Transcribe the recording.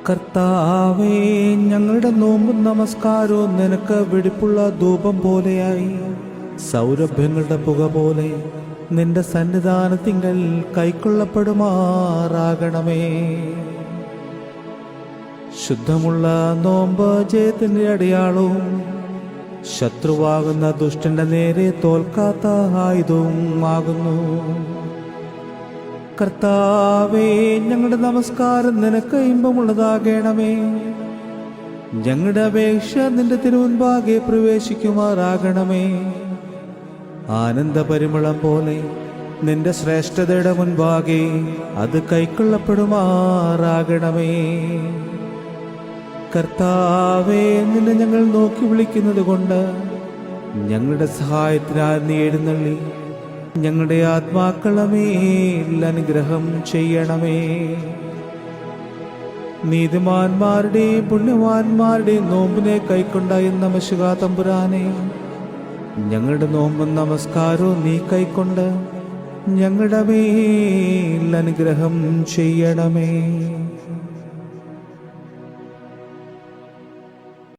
കർത്താവേ, ഞങ്ങളുടെ നോമ്പും നമസ്കാരവും നിനക്ക് വെടിപ്പുള്ള ധൂപം പോലെയായി സൗരഭ്യങ്ങളുടെ പുക പോലെ നിന്റെ സന്നിധാനത്തിങ്കൽ കൈക്കൊള്ളപ്പെടുമാറാകണമേ. ശുദ്ധമുള്ള നോമ്പ് ജയത്തിന്റെ അടയാളവും ശത്രുവാകുന്ന ദുഷ്ടന്റെ നേരെ തോൽക്കാത്ത ആയുധവും ആകുന്നു. കർത്താവേ, ഞങ്ങളുടെ നമസ്കാരം നിനക്ക് ഇമ്പമുള്ളതാകണമേ. ഞങ്ങളുടെ അപേക്ഷ നിന്റെ തിരുമുൻപാകെ പ്രവേശിക്കുമാറാകണമേ. ആനന്ദപരിമളം പോലെ നിന്റെ ശ്രേഷ്ഠതയുടെ മുൻപാകെ അത് കൈക്കൊള്ളപ്പെടുമാറാകണമേ. കർത്താവേ, നിന്നെ ഞങ്ങൾ നോക്കി വിളിക്കുന്നത് കൊണ്ട് ഞങ്ങളുടെ സഹായത്തിനായി നീ എഴുന്നള്ളി ഞങ്ങളുടെ ആത്മാക്കളമേൽ അനുഗ്രഹം ചെയ്യണമേ. നീതിമാന്മാരുടെയും പുണ്യവാന്മാരുടെയും നോമ്പിനെ കൈക്കൊണ്ട എന്ന മശുകാ തമ്പുരാനെ, ഞങ്ങളുടെ നോമ്പും നമസ്കാരവും നീ കൈക്കൊണ്ട് ഞങ്ങളുടെ മേൽ അനുഗ്രഹം ചെയ്യണമേ.